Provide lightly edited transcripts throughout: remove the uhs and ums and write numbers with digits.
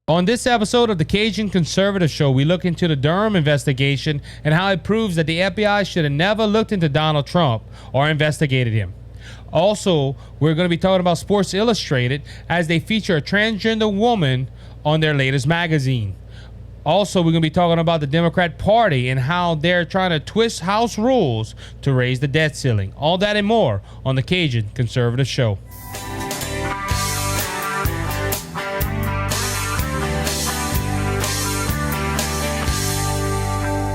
On this episode of the Cajun Conservative Show, we look into the Durham investigation and how it proves that the FBI should have never looked into Donald Trump or investigated him. Also, we're going to be talking about Sports Illustrated as they feature a transgender woman on their latest magazine. Also, we're going to be talking about the Democrat Party and how they're trying to twist House rules to raise the debt ceiling. All that and more on the Cajun Conservative Show.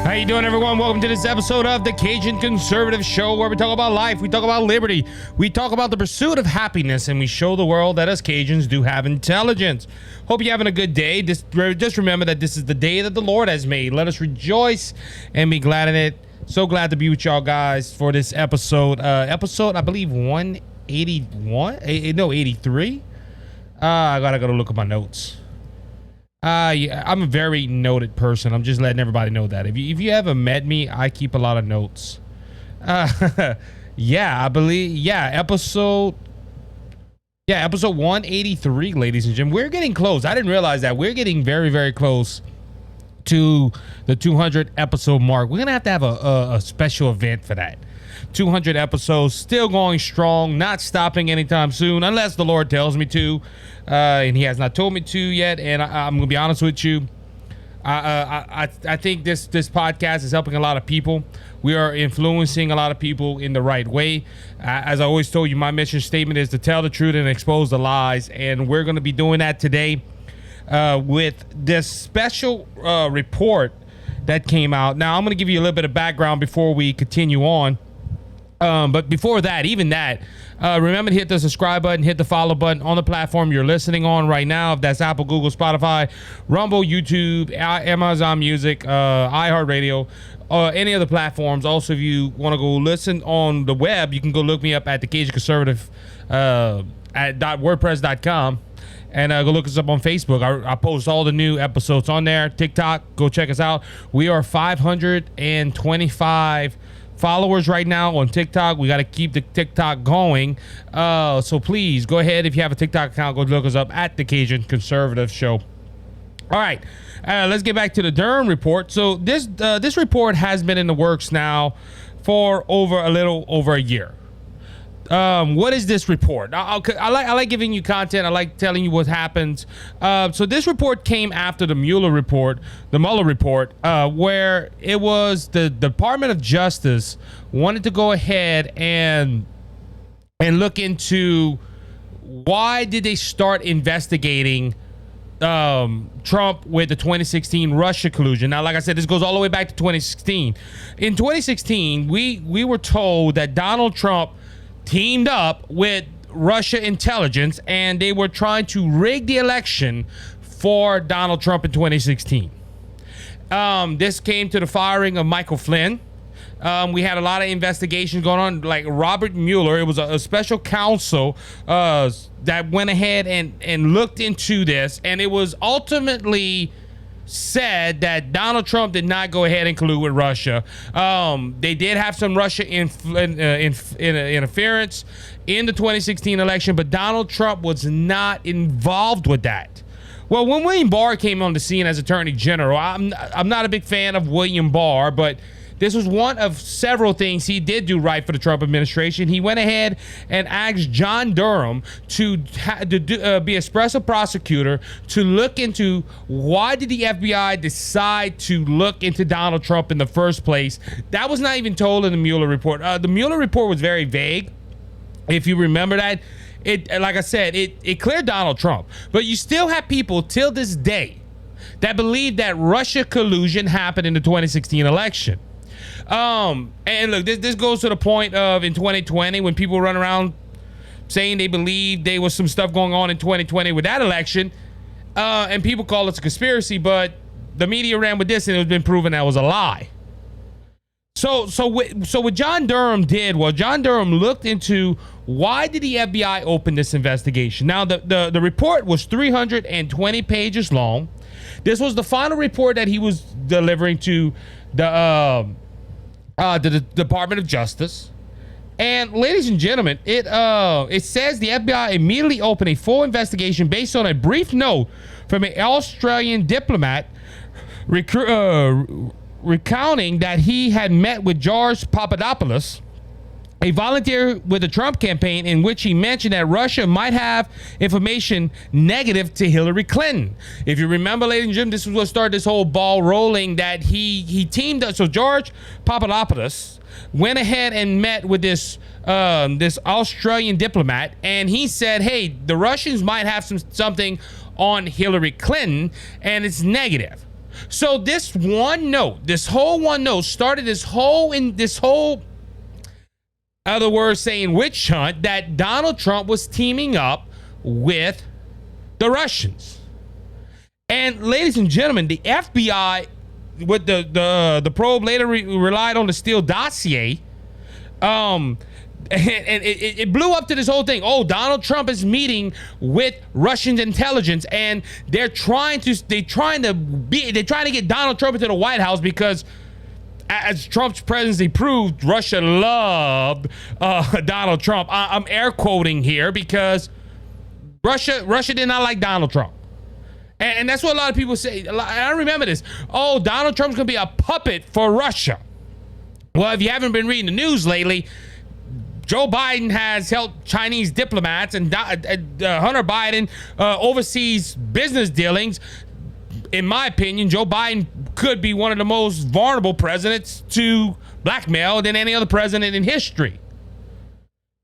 How you doing, everyone? Welcome to this episode of the Cajun Conservative Show, where we talk about life, we talk about liberty, we talk about the pursuit of happiness, and we show the world that us Cajuns do have intelligence. Hope you're having a good day. Just remember that this is the day that the Lord has made. Let us rejoice and be glad in it. So glad to be with y'all guys for this episode. Episode, I believe, 181? 83? I gotta go look at my notes. Yeah, I'm a very noted person. I'm just letting everybody know that. If you ever met me, I keep a lot of notes. Yeah, I believe, episode 183, ladies and gentlemen. We're getting close. I didn't realize that. We're getting very, very close to the 200 episode mark. We're going to have a special event for that. 200 episodes, still going strong, not stopping anytime soon, unless the Lord tells me to, and he has not told me to yet. And I'm gonna be honest with you, I think this podcast is helping a lot of people. We are influencing a lot of people in the right way. As I always told you, my mission statement is to tell the truth and expose the lies, and we're going to be doing that today with this special report that came out. Now, I'm going to give you a little bit of background before we continue on. But before that, remember to hit the subscribe button, hit the follow button on the platform you're listening on right now. If that's Apple, Google, Spotify, Rumble, YouTube, Amazon Music, iHeart Radio, any other platforms. Also, if you want to go listen on the web, you can go look me up at the Cajun Conservative at .wordpress.com. And go look us up on Facebook. I post all the new episodes on there. TikTok, go check us out. We are 525 followers right now on TikTok. We got to keep the TikTok going. So please go ahead. If you have a TikTok account, go look us up at the Cajun Conservative Show. All right. Let's get back to the Durham report. So this report has been in the works now for a little over a year. What is this report? I like giving you content. I like telling you what happens. So this report came after the Mueller report, where it was the Department of Justice wanted to go ahead and look into why did they start investigating Trump with the 2016 Russia collusion. Now, like I said, this goes all the way back to 2016. In 2016, we were told that Donald Trump teamed up with Russia intelligence and they were trying to rig the election for Donald Trump in 2016. This came to the firing of Michael Flynn. We had a lot of investigations going on, like Robert Mueller. It was a special counsel that went ahead and looked into this, and it was ultimately said that Donald Trump did not go ahead and collude with Russia. They did have some Russia interference in the 2016 election, but Donald Trump was not involved with that. Well, when William Barr came on the scene as Attorney General, I'm not a big fan of William Barr, but this was one of several things he did do right for the Trump administration. He went ahead and asked John Durham to be a special prosecutor to look into why did the FBI decide to look into Donald Trump in the first place. That was not even told in the Mueller report. The Mueller report was very vague. If you remember that, like I said, it cleared Donald Trump. But you still have people till this day that believe that Russia collusion happened in the 2016 election. And look, this goes to the point of in 2020 when people run around saying they believe there was some stuff going on in 2020 with that election, and people call it a conspiracy, but the media ran with this and it has been proven that was a lie. So what John Durham did was John Durham looked into why did the FBI open this investigation. Now the report was 320 pages long. This was the final report that he was delivering to the Department of Justice. And ladies and gentlemen, it says the FBI immediately opened a full investigation based on a brief note from an Australian diplomat recounting that he had met with George Papadopoulos, a volunteer with the Trump campaign, in which he mentioned that Russia might have information negative to Hillary Clinton. If you remember, ladies and gentlemen, this was what started this whole ball rolling, that he teamed up. So George Papadopoulos went ahead and met with this Australian diplomat, and he said, hey, the Russians might have something on Hillary Clinton, and it's negative. So this whole one note started this whole other words saying witch hunt that Donald Trump was teaming up with the Russians. And ladies and gentlemen, the FBI, with the probe later relied on the Steele dossier, and it blew up to this whole thing. Oh, Donald Trump is meeting with Russian intelligence, and they're trying to get Donald Trump into the White House because, as Trump's presidency proved, Russia loved Donald Trump. I'm air quoting here because Russia did not like Donald Trump. And that's what a lot of people say. I remember this. Oh, Donald Trump's going to be a puppet for Russia. Well, if you haven't been reading the news lately, Joe Biden has helped Chinese diplomats, and Hunter Biden oversees business dealings. In my opinion, Joe Biden could be one of the most vulnerable presidents to blackmail than any other president in history.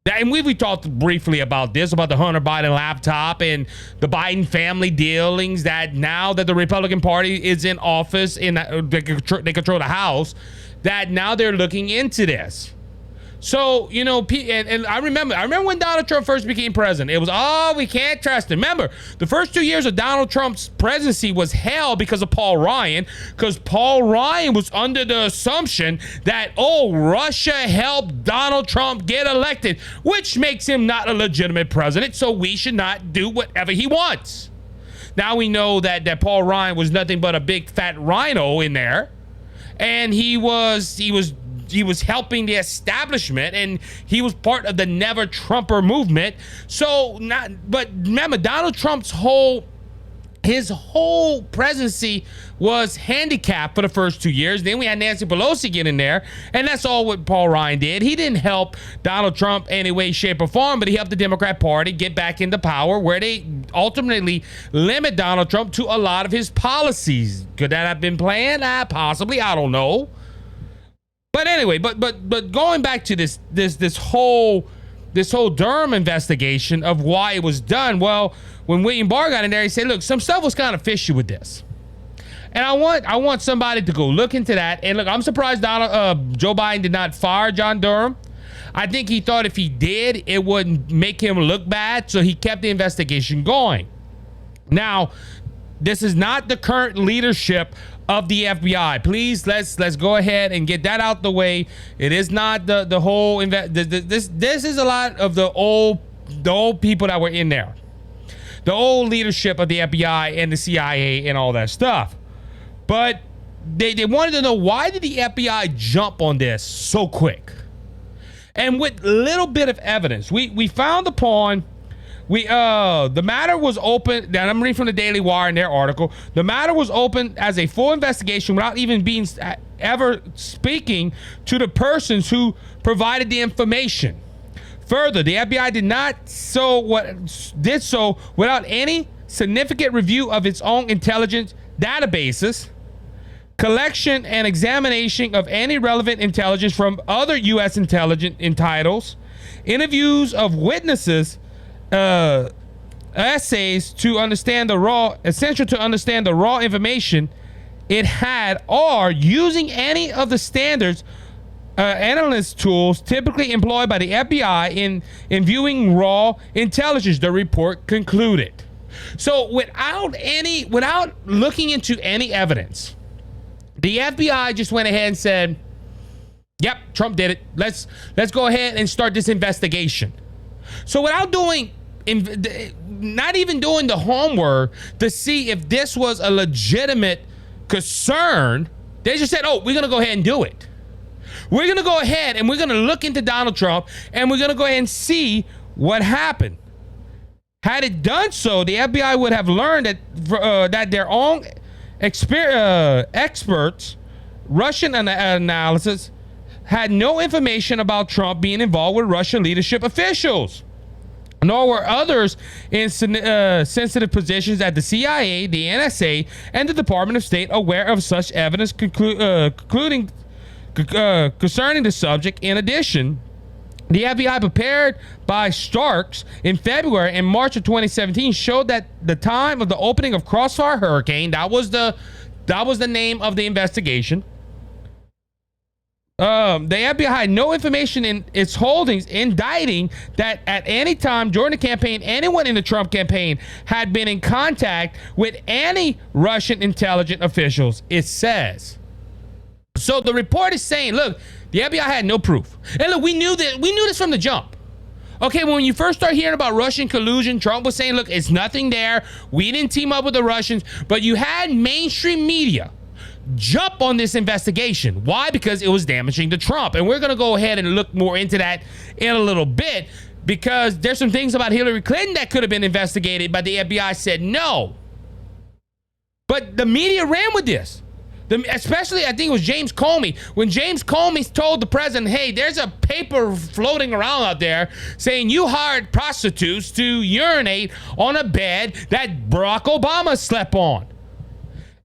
And we talked briefly about this, about the Hunter Biden laptop and the Biden family dealings, that now that the Republican Party is in office, they control the House, that now they're looking into this. So, you know, and I remember when Donald Trump first became president, it was, oh, we can't trust him. Remember, the first 2 years of Donald Trump's presidency was hell because of Paul Ryan, because Paul Ryan was under the assumption that, oh, Russia helped Donald Trump get elected, which makes him not a legitimate president, so we should not do whatever he wants. Now we know that Paul Ryan was nothing but a big fat rhino in there, and he was helping the establishment, and he was part of the Never Trumper movement. But remember, Donald Trump's whole presidency was handicapped for the first 2 years. Then we had Nancy Pelosi get in there, and that's all what Paul Ryan did. He didn't help Donald Trump any way, shape, or form, but he helped the Democrat Party get back into power, where they ultimately limit Donald Trump to a lot of his policies. Could that have been planned? Possibly. I don't know. But anyway, but going back to this whole Durham investigation of why it was done. Well, when William Barr got in there, he said, look, some stuff was kind of fishy with this, and I want somebody to go look into that. And look, I'm surprised Joe Biden did not fire John Durham. I think he thought if he did, it wouldn't make him look bad, so he kept the investigation going. Now, this is not the current leadership of the FBI. Please, let's go ahead and get that out the way. It is not the whole this is a lot of the old people that were in there, the old leadership of the FBI and the CIA and all that stuff. But they wanted to know, why did the FBI jump on this so quick? And with little bit of evidence, we found upon. The matter was open, and I'm reading from the Daily Wire in their article. The matter was open as a full investigation without even being ever speaking to the persons who provided the information. Further, the FBI did so without any significant review of its own intelligence databases, collection and examination of any relevant intelligence from other U.S. intelligence titles, interviews of witnesses, essays to understand essential to understand the raw information it had, or using any of the standards analyst tools typically employed by the FBI in viewing raw intelligence, the report concluded. So without looking into any evidence, the FBI just went ahead and said, yep, Trump did it. Let's go ahead and start this investigation. So without not even doing the homework to see if this was a legitimate concern, they just said, oh, we're going to go ahead and do it. We're going to go ahead and we're going to look into Donald Trump, and we're going to go ahead and see what happened. Had it done so, the FBI would have learned that their own experts, Russian analysis, had no information about Trump being involved with Russian leadership officials. Nor were others in sensitive positions at the CIA, the NSA, and the Department of State aware of such evidence concerning the subject. In addition, the FBI, prepared by Starks in February and March of 2017, showed that the time of the opening of Crossfire Hurricane, that was the name of the investigation. The FBI had no information in its holdings indicting that at any time during the campaign, anyone in the Trump campaign had been in contact with any Russian intelligence officials, it says. So the report is saying, look, the FBI had no proof. And look, we knew this from the jump. Okay, when you first start hearing about Russian collusion, Trump was saying, look, it's nothing there. We didn't team up with the Russians. But you had mainstream media jump on this investigation. Why? Because it was damaging to Trump. And we're going to go ahead and look more into that in a little bit, because there's some things about Hillary Clinton that could have been investigated, but the FBI said no. But the media ran with this. Especially, I think it was James Comey. When James Comey told the president, hey, there's a paper floating around out there saying you hired prostitutes to urinate on a bed that Barack Obama slept on.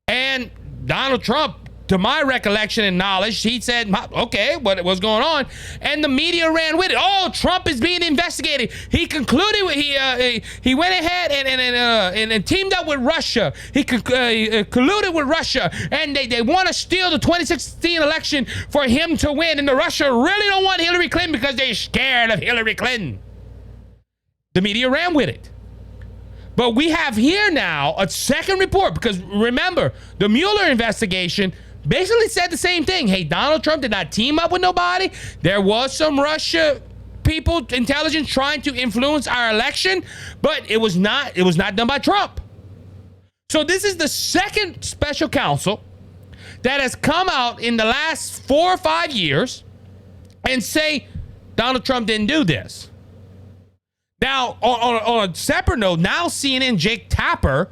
And Donald Trump, to my recollection and knowledge, he said, okay, what's going on? And the media ran with it. Oh, Trump is being investigated. He concluded, he went ahead and teamed up with Russia. He colluded with Russia, and they want to steal the 2016 election for him to win. And the Russia really don't want Hillary Clinton because they're scared of Hillary Clinton. The media ran with it. But we have here now a second report, because remember, the Mueller investigation basically said the same thing. Hey, Donald Trump did not team up with nobody. There was some Russia people, intelligence, trying to influence our election, but it was not done by Trump. So this is the second special counsel that has come out in the last 4 or 5 years and say Donald Trump didn't do this. Now, on a separate note, now CNN Jake Tapper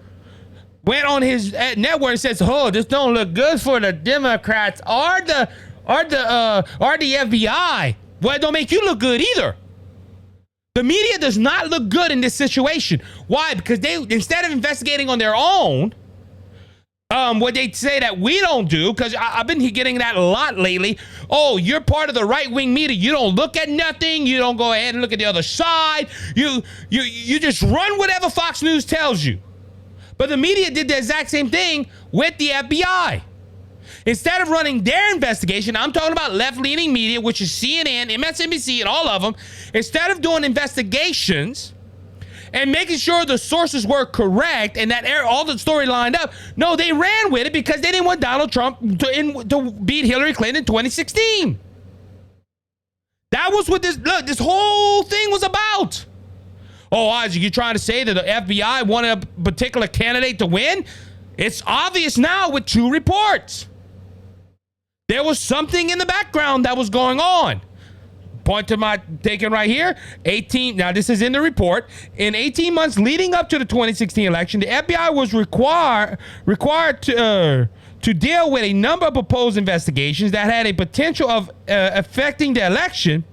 went on his network and says, "Oh, this don't look good for the Democrats or the FBI." Well, it don't make you look good either. The media does not look good in this situation. Why? Because they, instead of investigating on their own, what they say that we don't do, because I've been getting that a lot lately. Oh, you're part of the right-wing media. You don't look at nothing. You don't go ahead and look at the other side. You just run whatever Fox News tells you. But the media did the exact same thing with the FBI. Instead of running their investigation, I'm talking about left-leaning media, which is CNN, MSNBC, and all of them. Instead of doing investigations and making sure the sources were correct and that all the story lined up, no, they ran with it because they didn't want Donald Trump to beat Hillary Clinton in 2016. That was what this whole thing was about. Oh, Isaac, you're trying to say that the FBI wanted a particular candidate to win? It's obvious now with 2 reports. There was something in the background that was going on. Point to my taken right here. 18. Now, this is in the report. In 18 months leading up to the 2016 election, the FBI was required to deal with a number of proposed investigations that had a potential of affecting the election.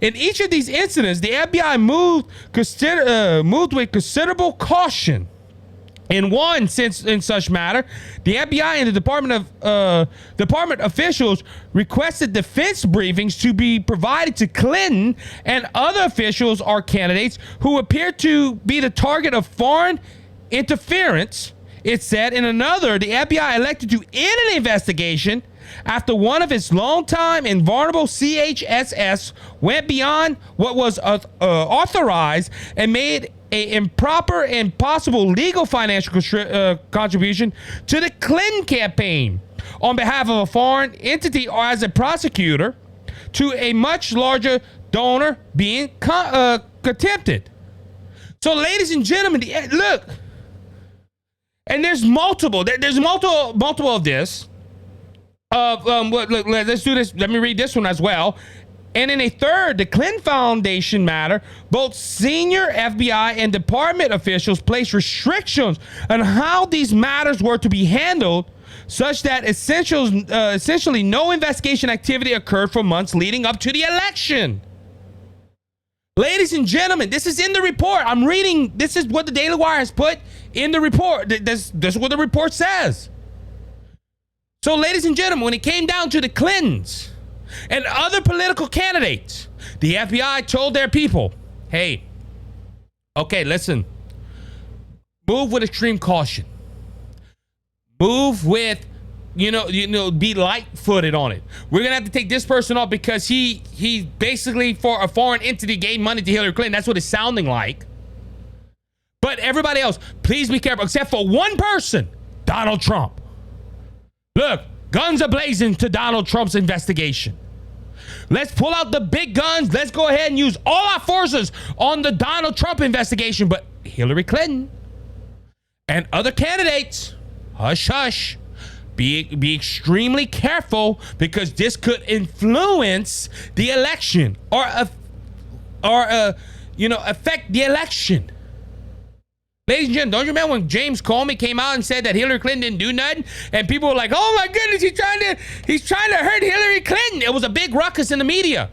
In each of these incidents, the FBI moved with considerable caution. In one sense, in such matter, the FBI and the department officials requested defense briefings to be provided to Clinton and other officials or candidates who appeared to be the target of foreign interference. It said in another, the FBI elected to end an investigation after one of its longtime and vulnerable CHSS went beyond what was authorized and made an improper and possible legal financial contribution to the Clinton campaign on behalf of a foreign entity or as a prosecutor to a much larger donor being contemplated. So, ladies and gentlemen, look, and there's multiple of this. Look, let's do this. Let me read this one as well. And in a third, the Clinton Foundation matter, both senior FBI and department officials placed restrictions on how these matters were to be handled, such that essentially no investigation activity occurred for months leading up to the election. Ladies and gentlemen, this is in the report. I'm reading. This is what the Daily Wire has put in the report. This is what the report says. So, ladies and gentlemen, when it came down to the Clintons and other political candidates, the FBI told their people, hey, okay, listen, move with extreme caution. Move with, be light-footed on it. We're going to have to take this person off because he basically, for a foreign entity, gave money to Hillary Clinton. That's what it's sounding like. But everybody else, please be careful, except for one person, Donald Trump. Look, guns are blazing to Donald Trump's investigation. Let's pull out the big guns. Let's go ahead and use all our forces on the Donald Trump investigation. But Hillary Clinton and other candidates, hush, hush. Be extremely careful because this could influence the election or affect the election. Ladies and gentlemen, don't you remember when James Comey came out and said that Hillary Clinton didn't do nothing? And people were like, oh my goodness, he's trying to hurt Hillary Clinton. It was a big ruckus in the media.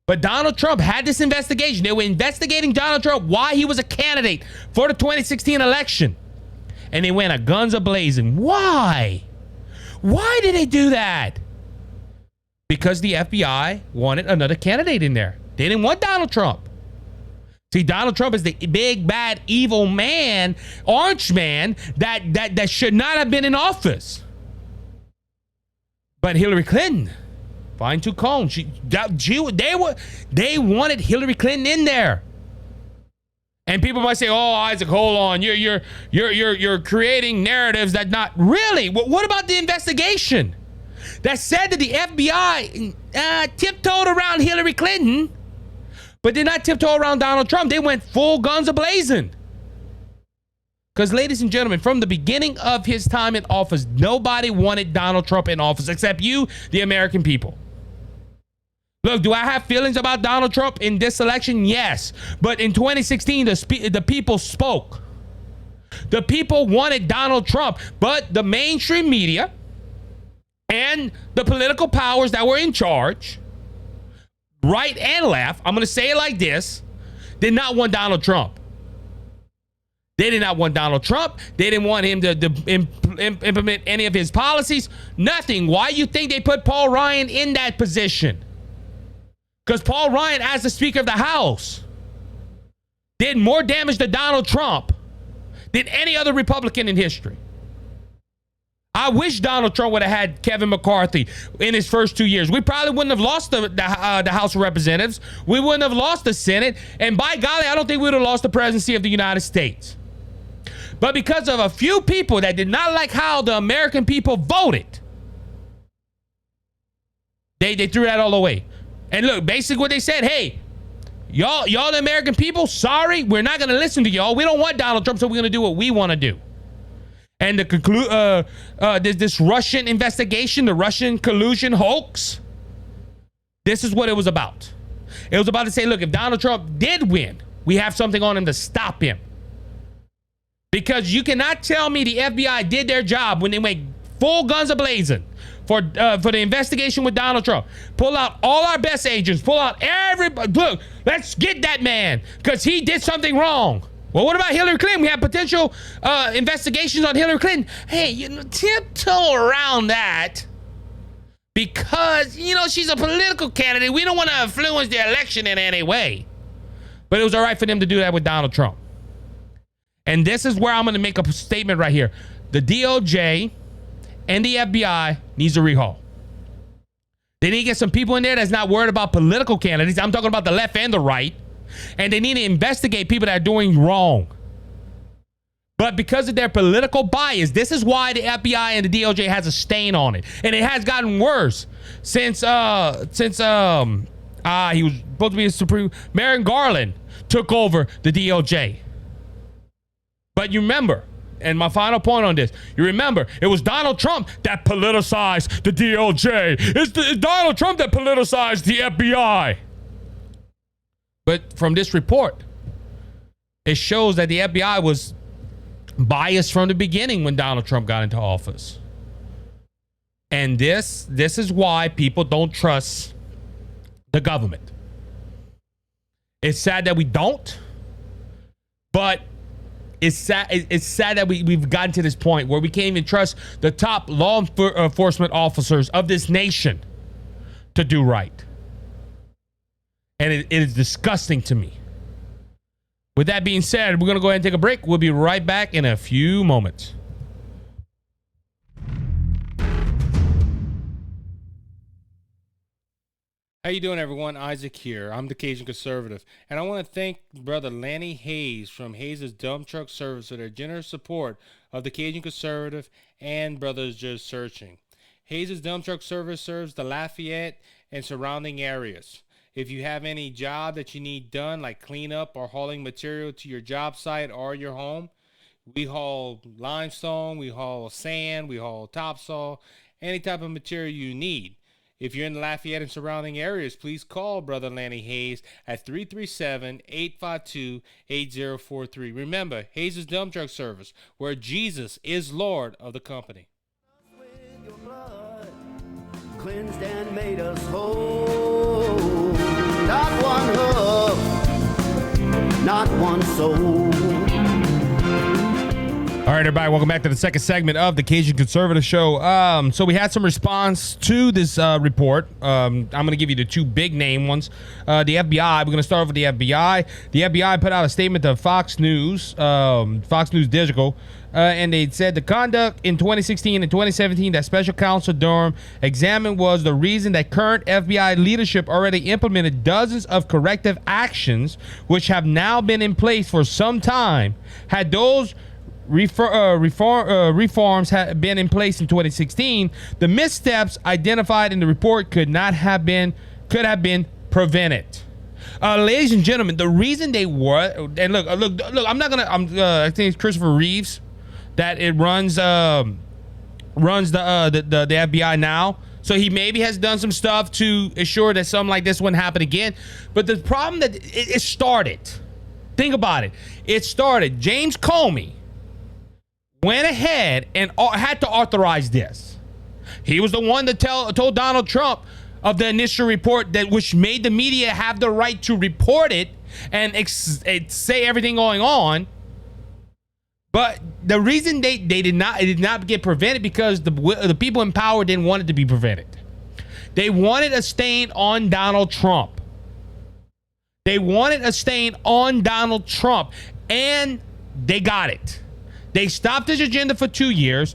But Donald Trump had this investigation. They were investigating Donald Trump, why he was a candidate for the 2016 election. And they went a guns a-blazing. Why? Why did they do that? Because the FBI wanted another candidate in there. They didn't want Donald Trump. See, Donald Trump is the big, bad, evil man, orange man, that should not have been in office. But Hillary Clinton, fine tooth comb, they wanted Hillary Clinton in there. And people might say, "Oh, Isaac, hold on, you're creating narratives that not really." What about the investigation that said that the FBI tiptoed around Hillary Clinton, but did not tiptoe around Donald Trump? They went full guns a-blazing. Because, ladies and gentlemen, from the beginning of his time in office, nobody wanted Donald Trump in office except you, the American people. Look, do I have feelings about Donald Trump in this election? Yes. But in 2016, the people spoke. The people wanted Donald Trump, but the mainstream media and the political powers that were in charge, right and left, I'm going to say it like this, did not want Donald Trump. They did not want Donald Trump. They didn't want him to implement any of his policies. Nothing. Why do you think they put Paul Ryan in that position? Because Paul Ryan, as the Speaker of the House, did more damage to Donald Trump than any other Republican in history. I wish Donald Trump would have had Kevin McCarthy in his first 2 years. We probably wouldn't have lost the House of Representatives. We wouldn't have lost the Senate. And by golly, I don't think we would have lost the presidency of the United States. But because of a few people that did not like how the American people voted, they threw that all away. And look, basically what they said, hey, y'all the American people, sorry, we're not going to listen to y'all. We don't want Donald Trump, so we're going to do what we want to do. And this Russian investigation, the Russian collusion hoax, this is what it was about. It was about to say, look, if Donald Trump did win, we have something on him to stop him. Because you cannot tell me the FBI did their job when they went full guns a-blazing for the investigation with Donald Trump. Pull out all our best agents. Pull out everybody. Look, let's get that man because he did something wrong. Well, what about Hillary Clinton? We have potential investigations on Hillary Clinton. Hey, tiptoe around that because, she's a political candidate. We don't want to influence the election in any way. But it was all right for them to do that with Donald Trump. And this is where I'm going to make a statement right here. The D.O.J. and the FBI needs a rehaul. They need to get some people in there that's not worried about political candidates. I'm talking about the left and the right. And they need to investigate people that are doing wrong. But because of their political bias, this is why the FBI and the DOJ has a stain on it. And it has gotten worse since he was supposed to be a Supreme Merrick Garland took over the DOJ. But you remember, and my final point on this, you remember, it was Donald Trump that politicized the D.O.J. It's Donald Trump that politicized the F.B.I. But from this report, it shows that the F.B.I. was biased from the beginning when Donald Trump got into office. And this is why people don't trust the government. It's sad that we don't, but it's sad that we've gotten to this point where we can't even trust the top law enforcement officers of this nation to do right. And it is disgusting to me. With that being said, we're going to go ahead and take a break. We'll be right back in a few moments. How you doing, everyone? Isaac here. I'm the Cajun Conservative, and I want to thank Brother Lanny Hayes from Hayes' Dump Truck Service for their generous support of the Cajun Conservative and Brothers Just Searching. Hayes' Dump Truck Service serves the Lafayette and surrounding areas. If you have any job that you need done, like cleanup or hauling material to your job site or your home, we haul limestone, we haul sand, we haul topsoil, any type of material you need. If you're in the Lafayette and surrounding areas, please call Brother Lanny Hayes at 337-852-8043. Remember, Hayes' Dump Truck Service, where Jesus is Lord of the company. With your blood, cleansed and made us whole. Not one hoof, not one soul. All right, everybody, welcome back to the second segment of the Cajun Conservative Show. So we had some response to this report. I'm going to give you the two big name ones. The F.B.I. We're going to start off with the F.B.I. The F.B.I. put out a statement to Fox News Digital, and they said the conduct in 2016 and 2017 that Special Counsel Durham examined was the reason that current F.B.I. leadership already implemented dozens of corrective actions, which have now been in place for some time. Had those reforms had been in place in 2016, the missteps identified in the report could have been prevented. Ladies and gentlemen, the reason they were, and look, I think it's Christopher Reeves that it runs the FBI now. So he maybe has done some stuff to ensure that something like this wouldn't happen again. But the problem that it started, think about it. It started, James Comey went ahead and had to authorize this. He was the one that told Donald Trump of the initial report, that which made the media have the right to report it and say everything going on. But the reason it did not get prevented because the people in power didn't want it to be prevented. They wanted a stain on Donald Trump. And they got it. They stopped his agenda for 2 years.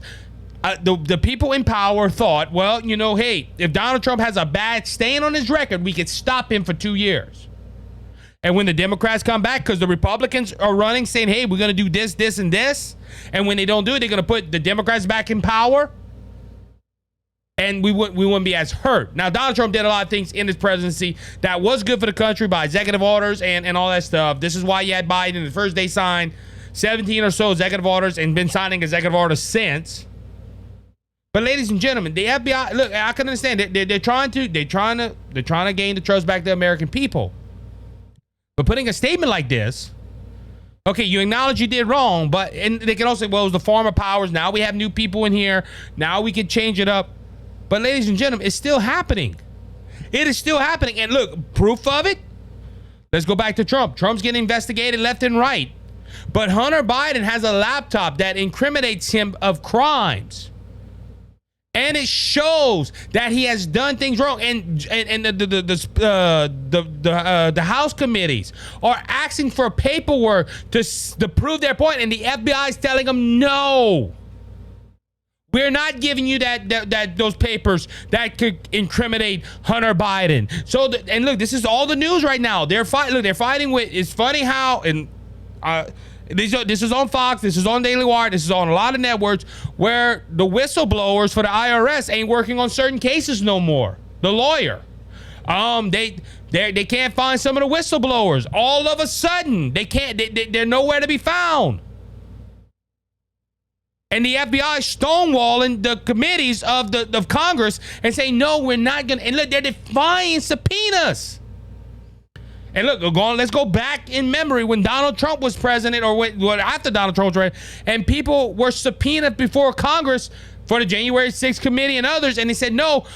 The people in power thought, well, hey, if Donald Trump has a bad stain on his record, we could stop him for 2 years. And when the Democrats come back, because the Republicans are running, saying, hey, we're going to do this, this, and this. And when they don't do it, they're going to put the Democrats back in power. And we wouldn't be as hurt. Now, Donald Trump did a lot of things in his presidency that was good for the country by executive orders and all that stuff. This is why you had Biden the first day signed 17 or so executive orders and been signing executive orders since. But ladies and gentlemen, the FBI, look, I can understand they're trying to gain the trust back to the American people. But putting a statement like this, okay, you acknowledge you did wrong, and they can also say, well, it was the former powers. Now we have new people in here. Now we can change it up. But ladies and gentlemen, it's still happening. It is still happening. And look, proof of it. Let's go back to Trump. Trump's getting investigated left and right. But Hunter Biden has a laptop that incriminates him of crimes. And it shows that he has done things wrong. And the House committees are asking for paperwork to prove their point. And the FBI is telling them, no, we're not giving you those papers that could incriminate Hunter Biden. So, and look, this is all the news right now. They're fighting with. It's funny how this is on Fox, this is on Daily Wire, this is on a lot of networks where the whistleblowers for the IRS ain't working on certain cases no more. The lawyer, they can't find some of the whistleblowers. All of a sudden, they're nowhere to be found. And the FBI stonewalling the committees of Congress and saying, no, we're not going to. And look, they're defying subpoenas. And look, let's go back in memory when Donald Trump was president, or after Donald Trump was president, and people were subpoenaed before Congress for the January 6th committee and others, and they said, no,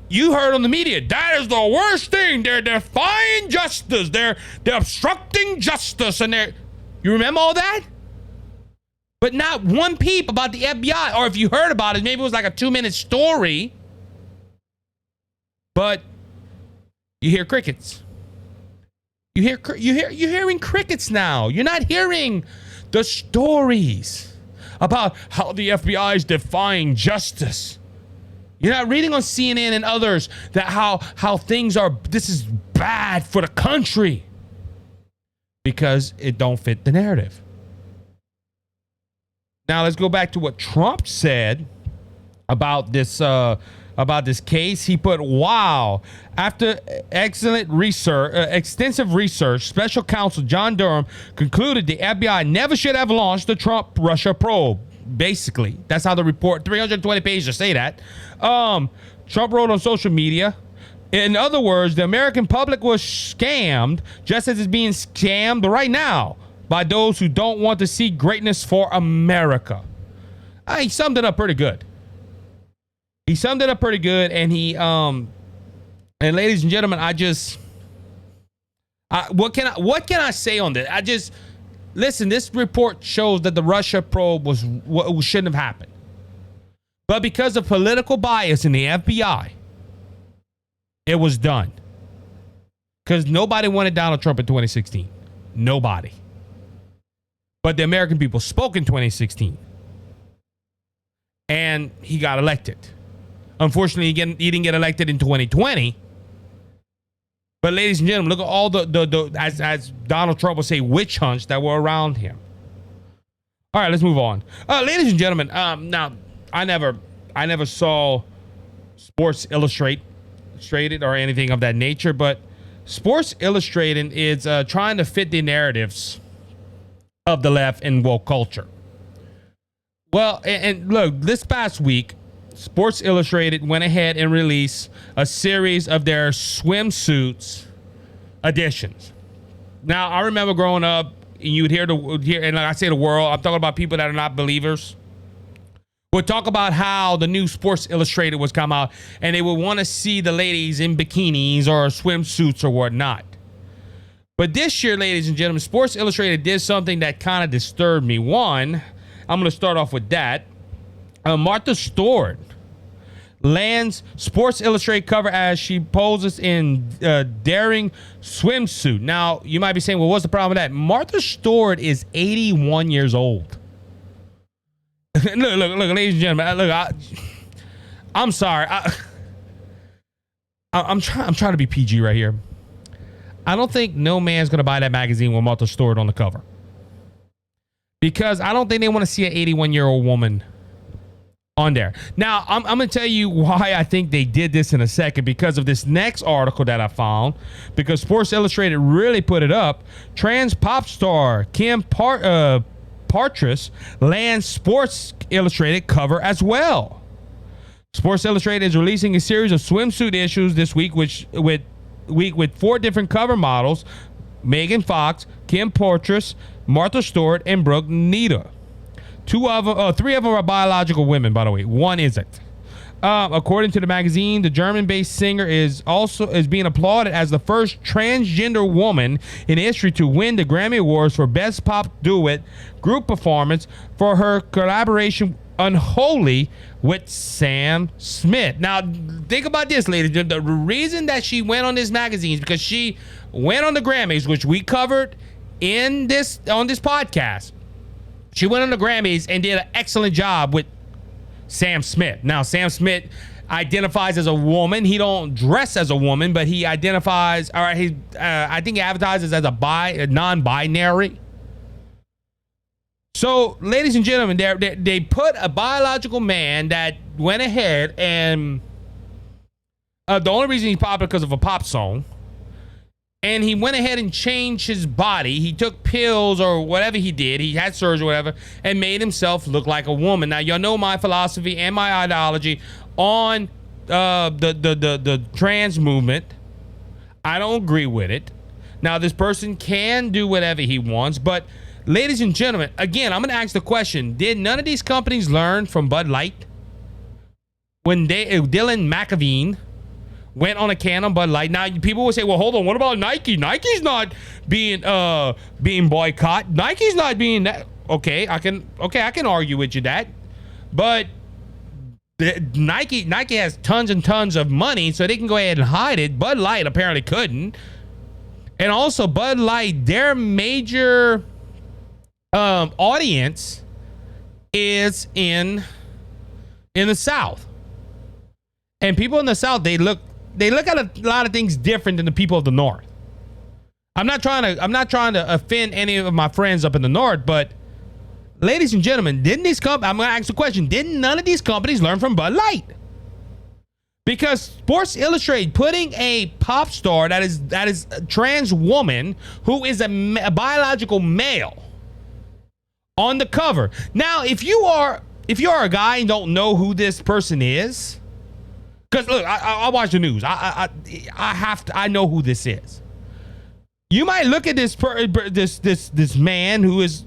you heard on the media, that is the worst thing. They're defying justice. They're obstructing justice. And you remember all that? But not one peep about the FBI, or if you heard about it, maybe it was like a 2-minute story. But you hear crickets. You're hearing crickets now. You're not hearing the stories about how the FBI is defying justice. You're not reading on CNN and others that how things are, this is bad for the country, because it don't fit the narrative. Now let's go back to what Trump said about this case. He put, wow, after excellent research, extensive research, special counsel John Durham concluded the FBI never should have launched the Trump-Russia probe. Basically, that's how the report, 320 pages say that. Trump wrote on social media, in other words, the American public was scammed just as it's being scammed right now by those who don't want to see greatness for America. He summed it up pretty good. And he and ladies and gentlemen, what can I say on this? Listen, this report shows that the Russia probe was what shouldn't have happened. But because of political bias in the FBI, it was done. Because nobody wanted Donald Trump in 2016. Nobody. But the American people spoke in 2016. And he got elected. Unfortunately, he didn't get elected in 2020. But ladies and gentlemen, look at all the as Donald Trump would say, witch hunts that were around him. All right, let's move on. Ladies and gentlemen, now I never saw Sports Illustrated or anything of that nature, but Sports Illustrated is trying to fit the narratives of the left and woke culture. Well, and look, this past week, Sports Illustrated went ahead and released a series of their swimsuits editions. Now, I remember growing up, and you would hear, and like I say the world, I'm talking about people that are not believers, would talk about how the new Sports Illustrated was come out, and they would want to see the ladies in bikinis or swimsuits or whatnot. But this year, ladies and gentlemen, Sports Illustrated did something that kind of disturbed me. One, I'm going to start off with that. Martha Stewart lands Sports Illustrated cover as she poses in daring swimsuit. Now, you might be saying, well, what's the problem with that? Martha Stewart is 81 years old. look, ladies and gentlemen, I'm sorry. I'm trying to be PG right here. I don't think no man's going to buy that magazine with Martha Stewart on the cover. Because I don't think they want to see an 81-year-old woman on there. Now, I'm going to tell you why I think they did this in a second, because of this next article that I found, because Sports Illustrated really put it up. Trans pop star Kim Partridge lands Sports Illustrated cover as well. Sports Illustrated is releasing a series of swimsuit issues this week, with 4 different cover models: Megan Fox, Kim Partridge, Martha Stewart, and Brooke Nita. 3 of them are biological women, by the way. 1 isn't. According to the magazine, the German-based singer is being applauded as the first transgender woman in history to win the Grammy Awards for Best Pop Duet Group Performance for her collaboration Unholy with Sam Smith. Now, think about this, ladies. The reason that she went on this magazine is because she went on the Grammys, which we covered on this podcast. She went on the Grammys and did an excellent job with Sam Smith. Now, Sam Smith identifies as a woman. He don't dress as a woman, but he identifies, all right, I think he advertises as a non-binary. So, ladies and gentlemen, they put a biological man that went ahead and the only reason he's popular because of a pop song. and he went ahead and changed his body. He took pills or whatever he did. He had surgery or whatever and made himself look like a woman. Now, y'all know my philosophy and my ideology on the trans movement. I don't agree with it. Now, this person can do whatever he wants, but ladies and gentlemen, again, I'm going to ask the question, did none of these companies learn from Bud Light? When Dylan McAveen went on a can on Bud Light. Now, people will say, well, hold on, what about Nike? Nike's not being boycotted. Nike's not being that. Okay, I can argue with you that. But Nike has tons and tons of money, so they can go ahead and hide it. Bud Light apparently couldn't. And also, Bud Light, their major audience is in the South. And people in the South, they look at a lot of things different than the people of the North. I'm not trying to offend any of my friends up in the North, but ladies and gentlemen, I'm going to ask the question, didn't none of these companies learn from Bud Light? Because Sports Illustrated putting a pop star that is a trans woman who is a biological male on the cover. Now, if you are a guy and don't know who this person is, because look, I watch the news. I know who this is. You might look at this man who has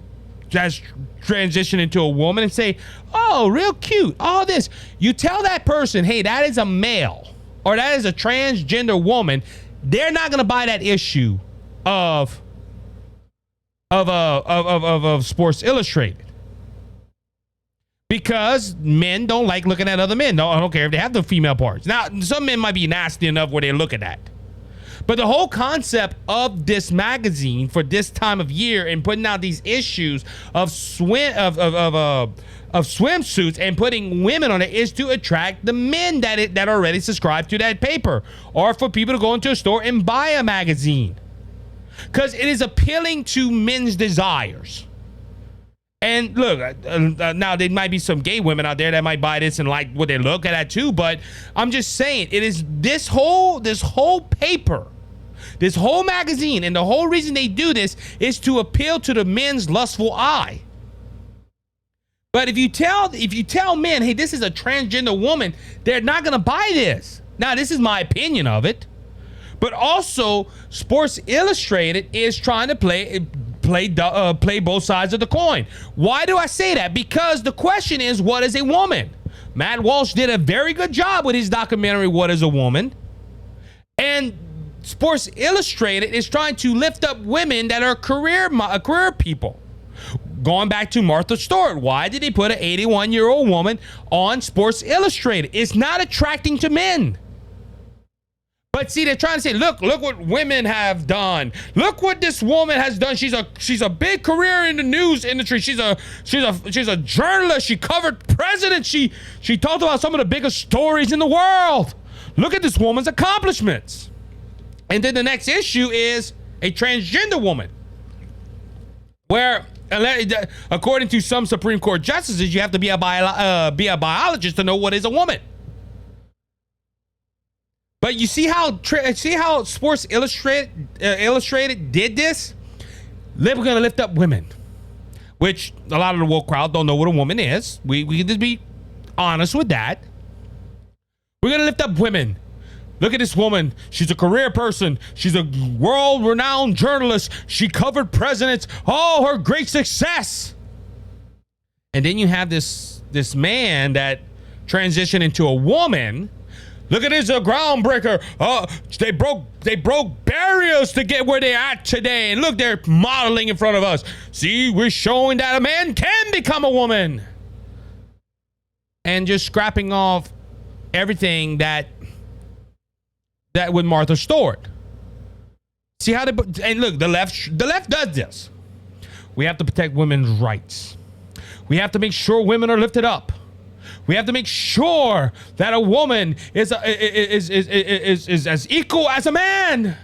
transitioned into a woman and say, "Oh, real cute." All this. You tell that person, "Hey, that is a male or that is a transgender woman." They're not gonna buy that issue of Sports Illustrated. Because men don't like looking at other men. No, I don't care if they have the female parts. Now, some men might be nasty enough where they're looking at. But the whole concept of this magazine for this time of year and putting out these issues of swimsuits and putting women on it is to attract the men that already subscribe to that paper, or for people to go into a store and buy a magazine. Because it is appealing to men's desires. And look, now there might be some gay women out there that might buy this and like what they look at too, but I'm just saying, it is this whole paper, this whole magazine, and the whole reason they do this is to appeal to the men's lustful eye. But if you tell men, hey, this is a transgender woman, they're not gonna buy this. Now, this is my opinion of it, but also Sports Illustrated is trying to play both sides of the coin. Why do I say that? Because the question is, what is a woman? Matt Walsh did a very good job with his documentary, What is a Woman? And Sports Illustrated is trying to lift up women that are career people. Going back to Martha Stewart, why did he put an 81-year-old woman on Sports Illustrated? It's not attracting to men. But see, they're trying to say, look what women have done. Look what this woman has done. She's a big career in the news industry. She's a journalist. She covered presidents. She talked about some of the biggest stories in the world. Look at this woman's accomplishments. And then the next issue is a transgender woman, where according to some Supreme Court justices, you have to be a biologist to know what is a woman. But you see how Sports Illustrated did this? We're going to lift up women, which a lot of the woke crowd don't know what a woman is. We can just be honest with that. We're going to lift up women. Look at this woman. She's a career person. She's a world-renowned journalist. She covered presidents. Oh, her great success. And then you have this man that transitioned into a woman. Look at this, a groundbreaker. They broke barriers to get where they're at today. And look, they're modeling in front of us. See, we're showing that a man can become a woman. And just scrapping off everything that with Martha Stewart. See how and look, the left does this. We have to protect women's rights. We have to make sure women are lifted up. We have to make sure that a woman is as equal as a man.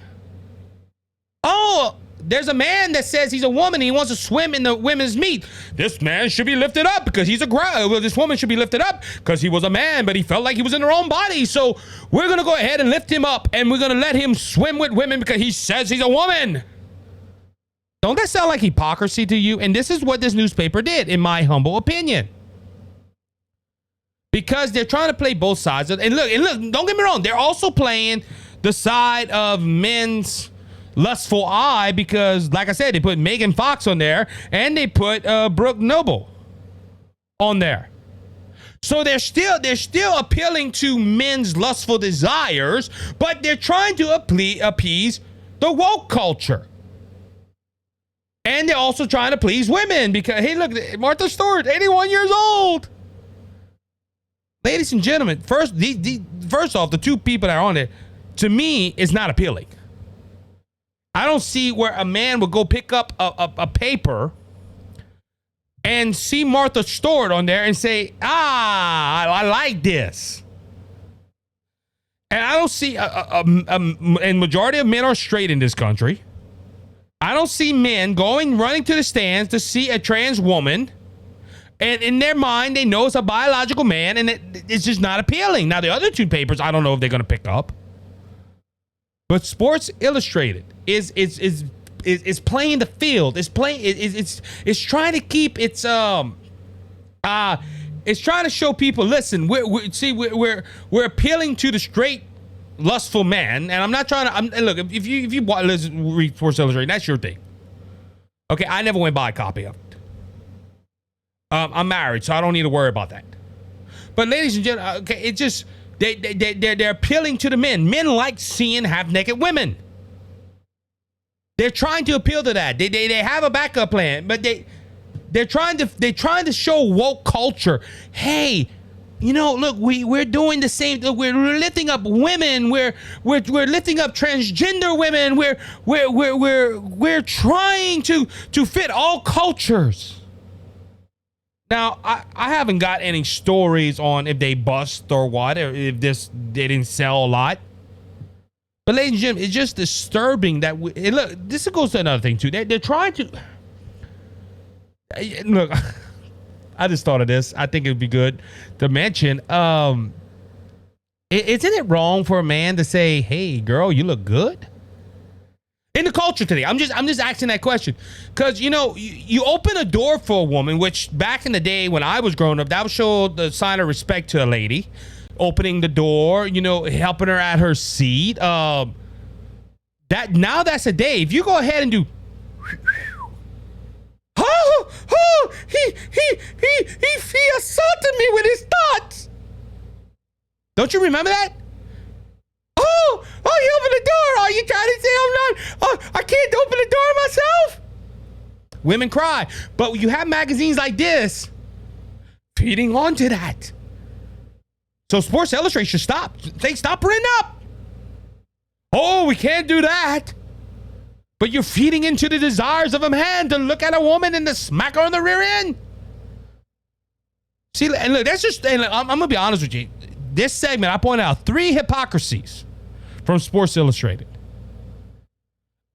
Oh, there's a man that says he's a woman and he wants to swim in the women's meet. This man should be lifted up because he's this woman should be lifted up because he was a man, but he felt like he was in her own body. So we're going to go ahead and lift him up and we're going to let him swim with women because he says he's a woman. Don't that sound like hypocrisy to you? And this is what this newspaper did, in my humble opinion. Because they're trying to play both sides. And look, don't get me wrong. They're also playing the side of men's lustful eye because, like I said, they put Megan Fox on there and they put Brooke Noble on there. So they're still appealing to men's lustful desires, but they're trying to appease the woke culture. And they're also trying to please women because, hey, look, Martha Stewart, 81 years old. Ladies and gentlemen, first off, the two people that are on it, to me, is not appealing. I don't see where a man would go pick up a paper and see Martha Stewart on there and say, I like this. And I don't see, and majority of men are straight in this country. I don't see men running to the stands to see a trans woman. And in their mind, they know it's a biological man, and it's just not appealing. Now, the other two papers, I don't know if they're going to pick up. But Sports Illustrated is playing the field. It's trying to keep it's trying to show people. Listen, we're appealing to the straight, lustful man, and I'm not trying to. Look, if you read Sports Illustrated, that's your thing. Okay, I never went buy a copy of it. I'm married, so I don't need to worry about that. But ladies and gentlemen, okay, it just they're appealing to the men. Men like seeing half-naked women. They're trying to appeal to that. They have a backup plan, but they're trying to show woke culture. Hey, look, we're doing the same. We're lifting up women. We're lifting up transgender women. We're trying to fit all cultures. Now, I haven't got any stories on if they bust or what, or if they didn't sell a lot. But ladies and gentlemen, it's just disturbing that look, this goes to another thing too. They're trying to look. I just thought of this. I think it would be good to mention. Isn't it wrong for a man to say, "Hey, girl, you look good"? In the culture today, I'm just asking that question because you open a door for a woman, which back in the day when I was growing up, that would show the sign of respect to a lady, opening the door, helping her at her seat. That's a day. If you go ahead and do, he assaulted me with his thoughts. Don't you remember that? Oh, you opened the door. Are you trying to say I'm not? I can't open the door myself. Women cry. But you have magazines like this feeding onto that. So Sports Illustrated should stop. They stop printing up. Oh, we can't do that. But you're feeding into the desires of a man to look at a woman and to smack her on the rear end. See, and look, I'm going to be honest with you. This segment, I pointed out 3 hypocrisies from Sports Illustrated.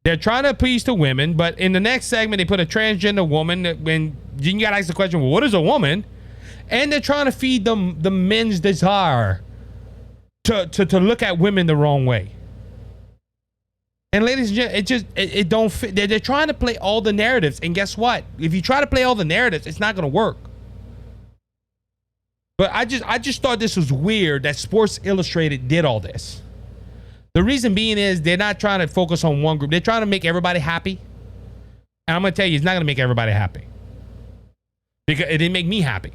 They're trying to appease to women, but in the next segment, they put a transgender woman. When you got to ask the question, well, what is a woman? And they're trying to feed them the men's desire to look at women the wrong way. And ladies and gentlemen, it don't fit. They're trying to play all the narratives, and guess what? If you try to play all the narratives, it's not going to work. But I just thought this was weird that Sports Illustrated did all this. The reason being is they're not trying to focus on one group. They're trying to make everybody happy. And I'm going to tell you, it's not going to make everybody happy. Because it didn't make me happy.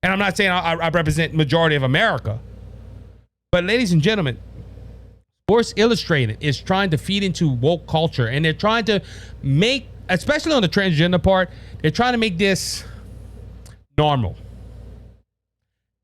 And I'm not saying I represent majority of America. But ladies and gentlemen, Sports Illustrated is trying to feed into woke culture. And they're trying to make, especially on the transgender part, they're trying to make this normal.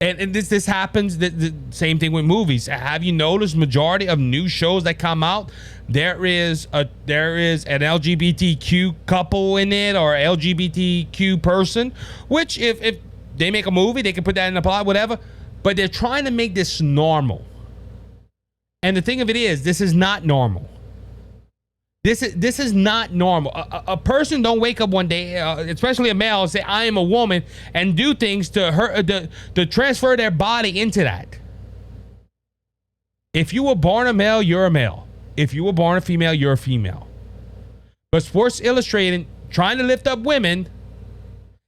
And this happens, the same thing with movies. Have you noticed majority of new shows that come out, there is an LGBTQ couple in it or LGBTQ person, which if they make a movie, they can put that in the plot, whatever. But they're trying to make this normal. And the thing of it is, this is not normal. This is not normal. A person don't wake up one day, especially a male, and say, I am a woman, and do things to her to transfer their body into that. If you were born a male, you're a male. If you were born a female, you're a female. But Sports Illustrated trying to lift up women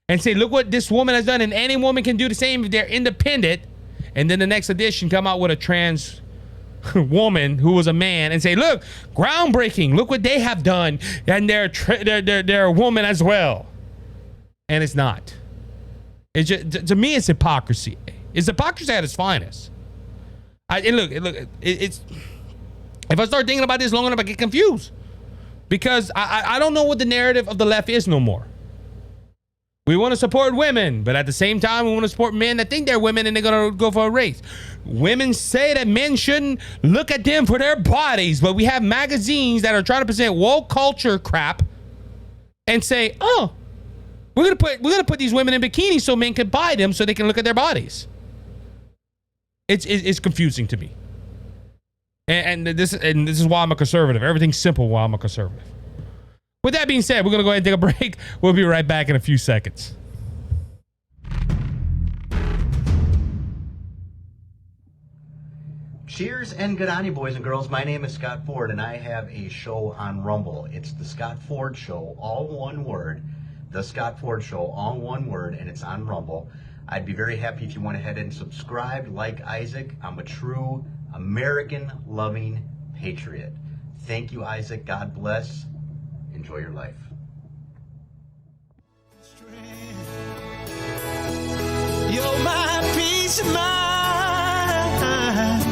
and say, look what this woman has done, and any woman can do the same if they're independent. And then the next edition come out with a trans woman who was a man and say, look, groundbreaking, look what they have done, and they're a woman as well. And it's not. It's just, to me, it's hypocrisy. It's hypocrisy at its finest. It's if I start thinking about this long enough, I get confused, because I don't know what the narrative of the left is no more. We want to support women, but at the same time, we want to support men that think they're women and they're going to go for a race. Women say that men shouldn't look at them for their bodies, but we have magazines that are trying to present woke culture crap and say, oh, we're gonna put these women in bikinis so men can buy them so they can look at their bodies. It's confusing to me. And this is why I'm a conservative. Everything's simple while I'm a conservative. With that being said, we're going to go ahead and take a break. We'll be right back in a few seconds. Cheers and good on you, boys and girls. My name is Scott Ford, and I have a show on Rumble. It's the Scott Ford Show, all one word. The Scott Ford Show, all one word, and it's on Rumble. I'd be very happy if you went ahead and subscribed. Like Isaac, I'm a true American-loving patriot. Thank you, Isaac. God bless. Enjoy your life. You're my peace of mind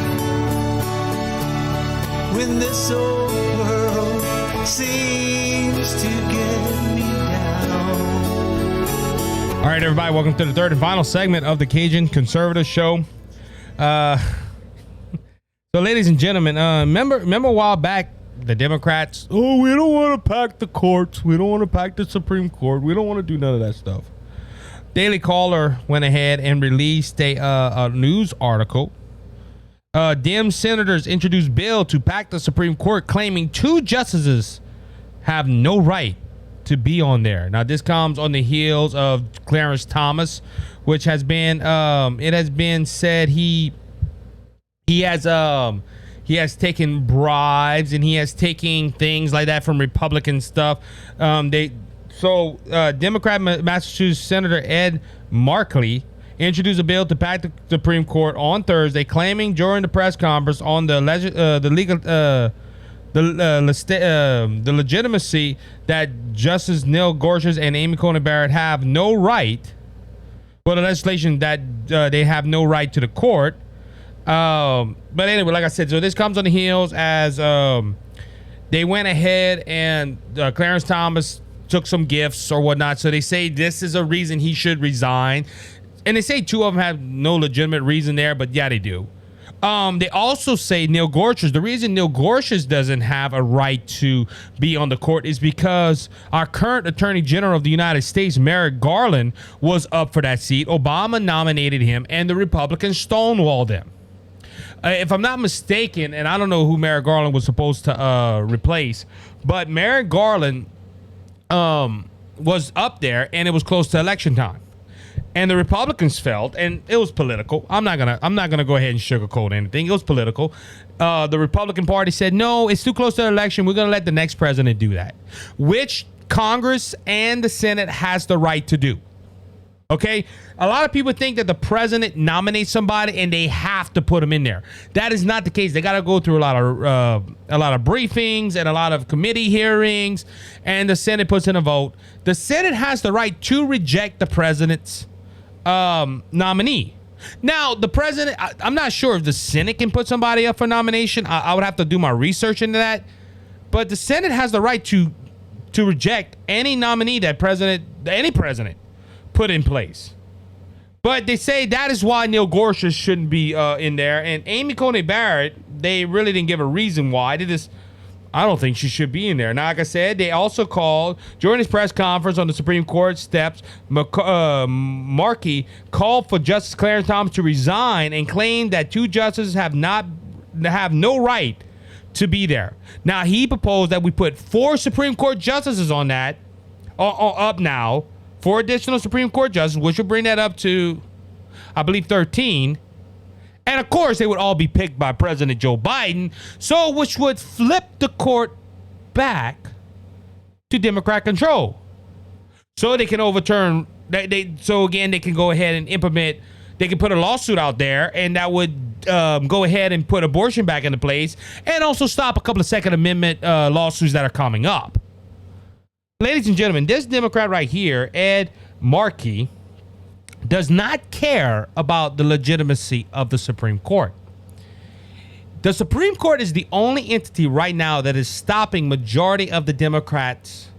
when this old world seems to get me down. All right, everybody, welcome to the third and final segment of the Cajun Conservative Show. So, ladies and gentlemen, remember a while back, the Democrats, we don't want to pack the courts. We don't want to pack the Supreme Court. We don't want to do none of that stuff. Daily Caller went ahead and released a news article. Dem senators introduced bill to pack the Supreme Court, claiming 2 justices have no right to be on there. Now, this comes on the heels of Clarence Thomas, which has been it has been said he has taken bribes and he has taken things like that from Republican stuff. Democrat Massachusetts Senator Ed Markey introduced a bill to pack the Supreme Court on Thursday, claiming during the press conference on the legitimacy that Justice Neil Gorsuch and Amy Coney Barrett have no right, well, the legislation that they have no right to the court. But anyway, like I said, so this comes on the heels as they went ahead and Clarence Thomas took some gifts or whatnot. So they say this is a reason he should resign. And they say 2 of them have no legitimate reason there, but yeah, they do. They also say Neil Gorsuch, the reason Neil Gorsuch doesn't have a right to be on the court is because our current Attorney General of the United States, Merrick Garland, was up for that seat. Obama nominated him, and the Republicans stonewalled him. If I'm not mistaken, and I don't know who Merrick Garland was supposed to replace, but Merrick Garland was up there, and it was close to election time, and the Republicans felt, and it was political. I'm not gonna go ahead and sugarcoat anything. It was political. The Republican Party said, no, it's too close to the election. We're gonna let the next president do that, which Congress and the Senate has the right to do. Okay, a lot of people think that the president nominates somebody and they have to put them in there. That is not the case. They got to go through a lot of briefings and a lot of committee hearings, and the Senate puts in a vote. The Senate has the right to reject the president's nominee. Now, the president, I'm not sure if the Senate can put somebody up for nomination. I would have to do my research into that. But the Senate has the right to reject any nominee that any president put in place. But they say that is why Neil Gorsuch shouldn't be in there. And Amy Coney Barrett, they really didn't give a reason why. I don't think she should be in there. Now, like I said, they also called, during his press conference on the Supreme Court steps, Markey called for Justice Clarence Thomas to resign and claimed that 2 justices have no right to be there. Now, he proposed that we put 4 Supreme Court justices on that, up now, 4 additional Supreme Court justices, which would bring that up to, I believe, 13. And of course, they would all be picked by President Joe Biden, so which would flip the court back to Democrat control. So they can overturn, so again, they can go ahead and implement, they can put a lawsuit out there, and that would go ahead and put abortion back into place, and also stop a couple of Second Amendment lawsuits that are coming up. Ladies and gentlemen, this Democrat right here, Ed Markey, does not care about the legitimacy of the Supreme Court. The Supreme Court is the only entity right now that is stopping majority of the Democrats'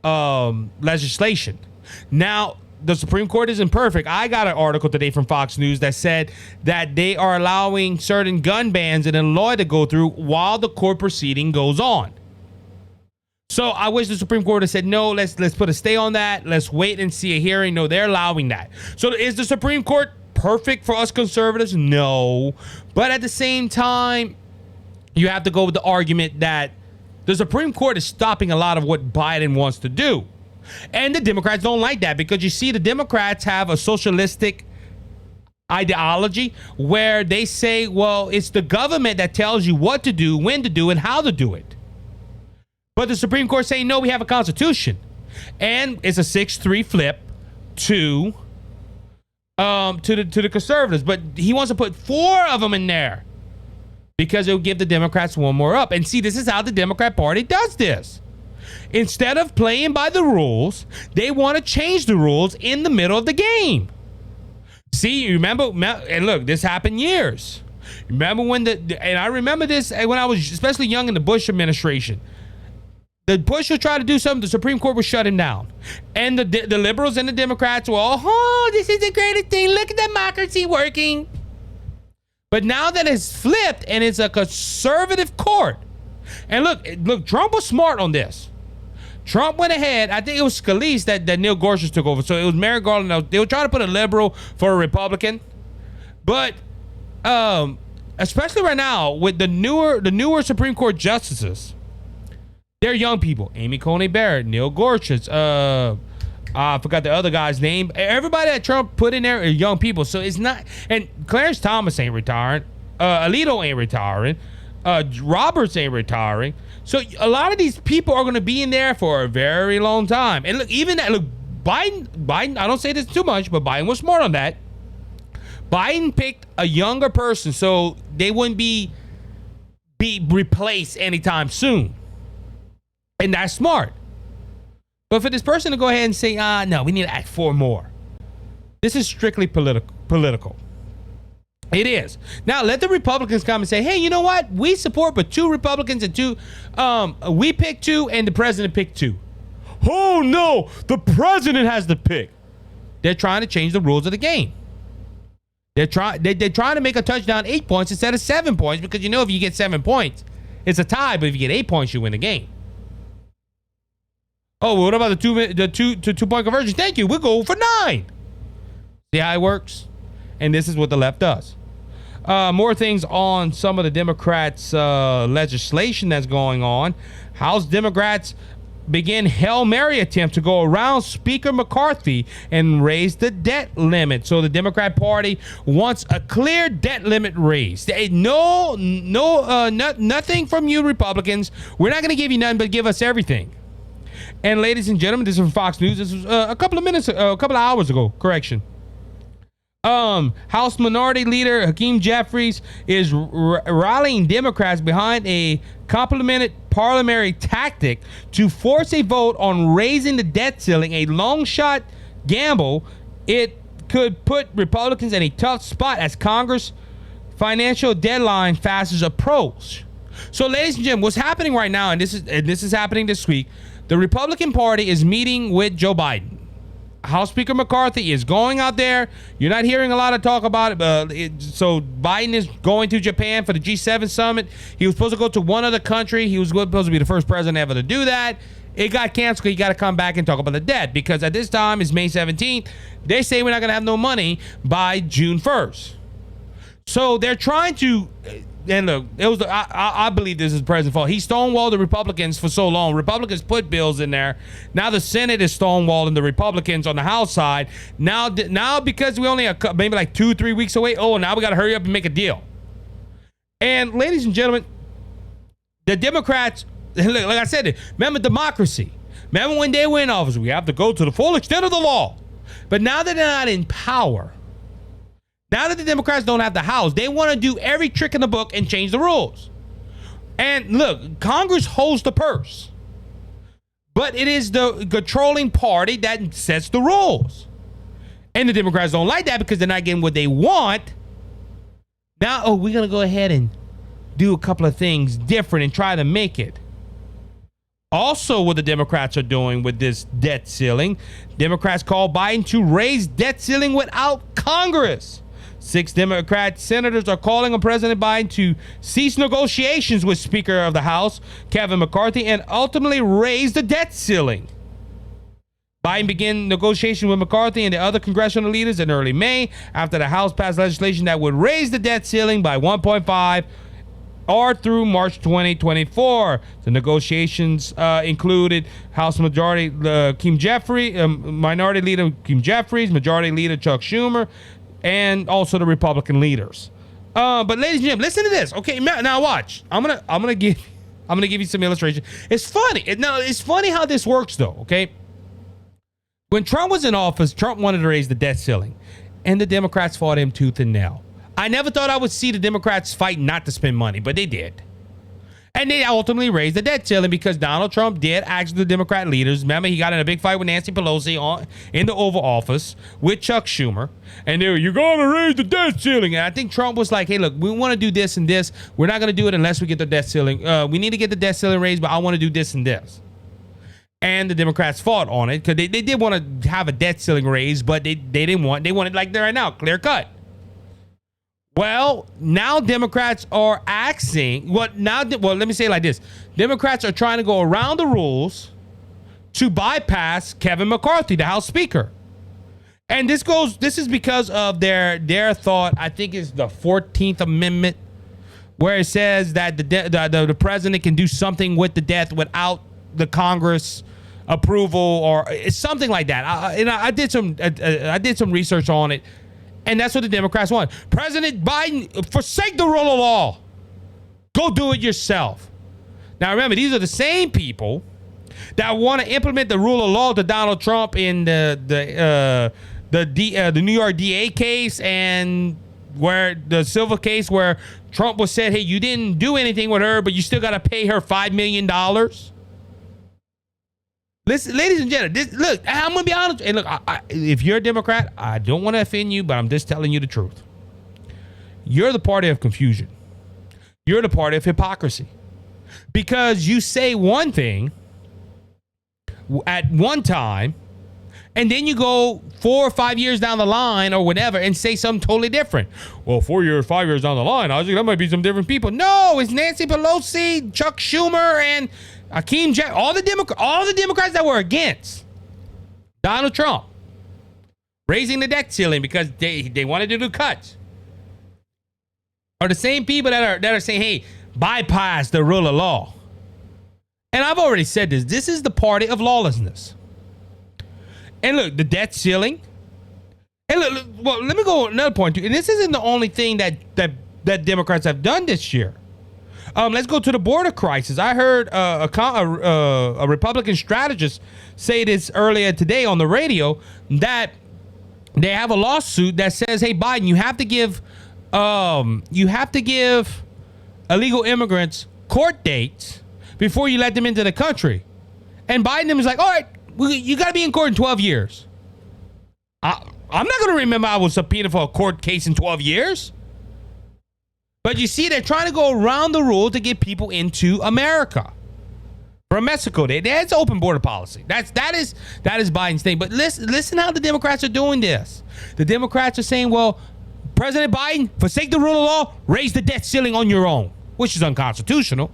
legislation. Now, the Supreme Court isn't perfect. I got an article today from Fox News that said that they are allowing certain gun bans in Illinois to go through while the court proceeding goes on. So I wish the Supreme Court had said, no, let's put a stay on that. Let's wait and see a hearing. No, they're allowing that. So is the Supreme Court perfect for us conservatives? No. But at the same time, you have to go with the argument that the Supreme Court is stopping a lot of what Biden wants to do. And the Democrats don't like that, because you see the Democrats have a socialistic ideology where they say, well, it's the government that tells you what to do, when to do, and how to do it. But the Supreme Court saying, no, we have a constitution. And it's a 6-3 flip to the conservatives. But he wants to put 4 of them in there because it will give the Democrats one more up. And see, this is how the Democrat Party does this. Instead of playing by the rules, they want to change the rules in the middle of the game. See, you remember, and look, this happened years. Remember when and I remember this when I was especially young in the Bush administration. The Bush would try to do something, the Supreme Court would shut him down. And the liberals and the Democrats were, oh, this is the greatest thing. Look at democracy working. But now that it's flipped and it's a conservative court. And look, Trump was smart on this. Trump went ahead. I think it was Scalise that Neil Gorsuch took over. So it was Merrick Garland. They were trying to put a liberal for a Republican. But especially right now with the newer Supreme Court justices, they're young people. Amy Coney Barrett, Neil Gorsuch, I forgot the other guy's name. Everybody that Trump put in there are young people. So it's not, and Clarence Thomas ain't retiring. Alito ain't retiring. Roberts ain't retiring. So a lot of these people are going to be in there for a very long time. And look, even that, Biden, I don't say this too much, but Biden was smart on that. Biden picked a younger person so they wouldn't be replaced anytime soon. And that's smart. But for this person to go ahead and say, no, we need to add 4 more. This is strictly political. It is. Now, let the Republicans come and say, hey, you know what? We support but 2 Republicans and 2, we picked 2 and the president picked 2. Oh, no, the president has the pick. They're trying to change the rules of the game. They're trying to make a touchdown 8 points instead of 7 points, because if you get 7 points, it's a tie, but if you get 8 points, you win the game. Oh, what about the two-point conversion? Thank you. We'll go for 9. See how it works? And this is what the left does. More things on some of the Democrats' legislation that's going on. House Democrats begin Hail Mary attempt to go around Speaker McCarthy and raise the debt limit. So the Democrat Party wants a clear debt limit raised. Nothing from you Republicans. We're not going to give you nothing, but give us everything. And ladies and gentlemen, this is from Fox News. This was a couple of hours ago. Correction. House Minority Leader Hakeem Jeffries is rallying Democrats behind a complemented parliamentary tactic to force a vote on raising the debt ceiling, a long shot gamble. It could put Republicans in a tough spot as Congress financial deadline fastest approach. So, ladies and gentlemen, what's happening right now, and this is happening this week, the Republican Party is meeting with Joe Biden. House Speaker McCarthy is going out there. You're not hearing a lot of talk about it. So Biden is going to Japan for the G7 summit. He was supposed to go to one other country. He was supposed to be the first president ever to do that. It got canceled. He got to come back and talk about the debt, because at this time, it's May 17th. They say we're not going to have no money by June 1st. So they're trying to and look, it was. I believe this is the president's fault. He stonewalled the Republicans for so long. Republicans put bills in there. Now the Senate is stonewalling the Republicans on the House side. Now because we only maybe like 2-3 weeks away. Oh, now we got to hurry up and make a deal. And ladies and gentlemen, the Democrats, like I said, remember democracy. Remember when they were in office, we have to go to the full extent of the law. But now that they're not in power, now that the Democrats don't have the House, they want to do every trick in the book and change the rules. And look, Congress holds the purse. But it is the controlling party that sets the rules. And the Democrats don't like that because they're not getting what they want. Now, we're going to go ahead and do a couple of things different and try to make it. Also, what the Democrats are doing with this debt ceiling, Democrats call Biden to raise debt ceiling without Congress. 6 Democrat senators are calling on President Biden to cease negotiations with Speaker of the House, Kevin McCarthy, and ultimately raise the debt ceiling. Biden began negotiations with McCarthy and the other congressional leaders in early May after the House passed legislation that would raise the debt ceiling by 1.5 or through March 2024. The negotiations included House Majority Minority Leader Kim Jeffries, Majority Leader Chuck Schumer, and also the Republican leaders. But ladies and gentlemen, listen to this. Okay, now watch. I'm gonna give you some illustration. It's funny. It's funny how this works, though. Okay, when Trump was in office, Trump wanted to raise the debt ceiling, and the Democrats fought him tooth and nail. I never thought I would see the Democrats fight not to spend money, but they did. And they ultimately raised the debt ceiling because Donald Trump did ask the Democrat leaders. Remember, he got in a big fight with Nancy Pelosi in the Oval Office with Chuck Schumer. And they were, you're going to raise the debt ceiling. And I think Trump was like, hey, look, we want to do this and this. We're not going to do it unless we get the debt ceiling. We need to get the debt ceiling raised, but I want to do this and this. And the Democrats fought on it because they did want to have a debt ceiling raised, but they didn't want, they wanted like they're right now, clear cut. Well, now Democrats are asking, let me say it like this. Democrats are trying to go around the rules to bypass Kevin McCarthy, the House Speaker. And this is because of their thought, I think it's the 14th Amendment, where it says that the president can do something with the debt without the Congress approval, or it's something like that. I did some research on it. And that's what the Democrats want. President Biden, forsake the rule of law. Go do it yourself. Now, remember, these are the same people that want to implement the rule of law to Donald Trump in the New York DA case, and where the Silva case, where Trump was said, hey, you didn't do anything with her, but you still got to pay her $5 million. Listen, ladies and gentlemen, look, I'm going to be honest. And look, if you're a Democrat, I don't want to offend you, but I'm just telling you the truth. You're the party of confusion. You're the party of hypocrisy. Because you say one thing at one time, and then you go 4 or 5 years down the line or whatever and say something totally different. Well, 4 years, 5 years down the line, I think that might be some different people. No, it's Nancy Pelosi, Chuck Schumer, and Hakeem Jack, all the Democrats that were against Donald Trump raising the debt ceiling because they wanted to do cuts are the same people that are saying, hey, bypass the rule of law. And I've already said this. This is the party of lawlessness. And look, the debt ceiling. And look, well, let me go another point too. And this isn't the only thing that Democrats have done this year. Let's go to the border crisis. I heard a Republican strategist say this earlier today on the radio that they have a lawsuit that says, "Hey, Biden, you have to give illegal immigrants court dates before you let them into the country." And Biden was like, "All right, you got to be in court in 12 years." I'm not going to remember I was subpoenaed for a court case in 12 years. But you see, they're trying to go around the rule to get people into America from Mexico. That's open border policy. That is Biden's thing. But listen how the Democrats are doing this. The Democrats are saying, well, President Biden, forsake the rule of law, raise the debt ceiling on your own, which is unconstitutional.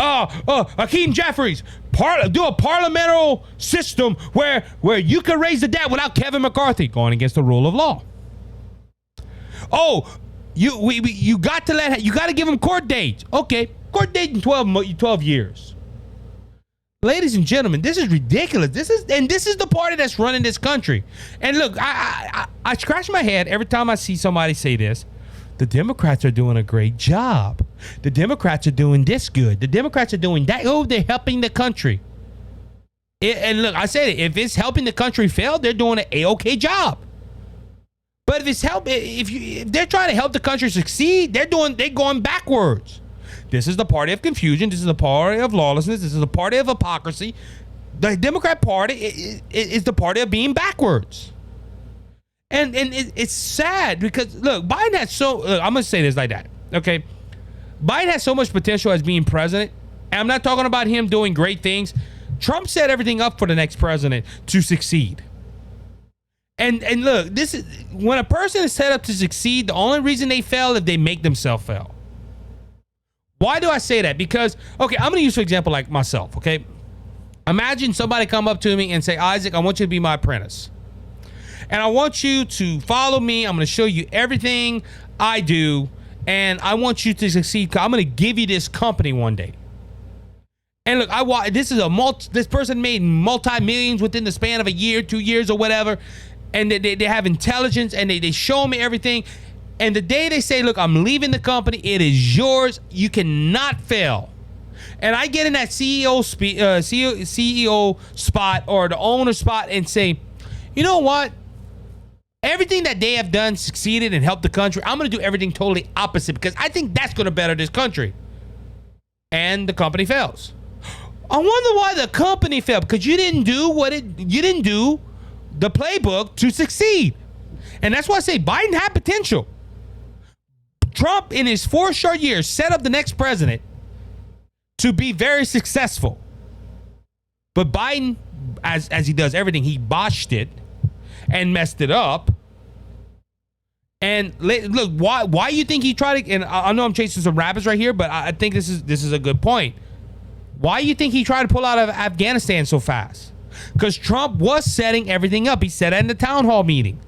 Hakeem Jeffries, do a parliamentary system where you can raise the debt without Kevin McCarthy, going against the rule of law. You got to give them court dates. Okay, court date in 12 years. Ladies and gentlemen, this is ridiculous. This is the party that's running this country. And look, I scratch my head every time I see somebody say this. The Democrats are doing a great job. The Democrats are doing this good. The Democrats are doing that. Oh, they're helping the country. And look, I said it. If it's helping the country fail, they're doing an A-OK job. But if they're trying to help the country succeed, they're going backwards. This is the party of confusion. This is the party of lawlessness. This is the party of hypocrisy. The Democrat Party is the party of being backwards. And it's sad because, look, Biden has I'm going to say this like that, okay? Biden has so much potential as being president. And I'm not talking about him doing great things. Trump set everything up for the next president to succeed. And look, this is when a person is set up to succeed, the only reason they fail is they make themselves fail. Why do I say that? Because, okay, I'm going to use, for example, like myself, okay? Imagine somebody come up to me and say, Isaac, I want you to be my apprentice. And I want you to follow me. I'm going to show you everything I do. And I want you to succeed. I'm going to give you this company one day. And look, this person made multi-millions within the span of a year, 2 years or whatever. And they have intelligence and they show me everything. And the day they say, look, I'm leaving the company, it is yours. You cannot fail. And I get in that CEO spot or the owner spot and say, you know what? Everything that they have done succeeded and helped the country. I'm going to do everything totally opposite because I think that's going to better this country. And the company fails. I wonder why the company failed, because you didn't do the playbook to succeed. And that's why I say Biden had potential. Trump, in his 4 short years, set up the next president to be very successful. But Biden, as he does everything, he botched it and messed it up. And look, why you think he tried to? And I know I'm chasing some rabbits right here, but I think this is a good point. Why you think he tried to pull out of Afghanistan so fast? Because Trump was setting everything up. He said that in the town hall meeting.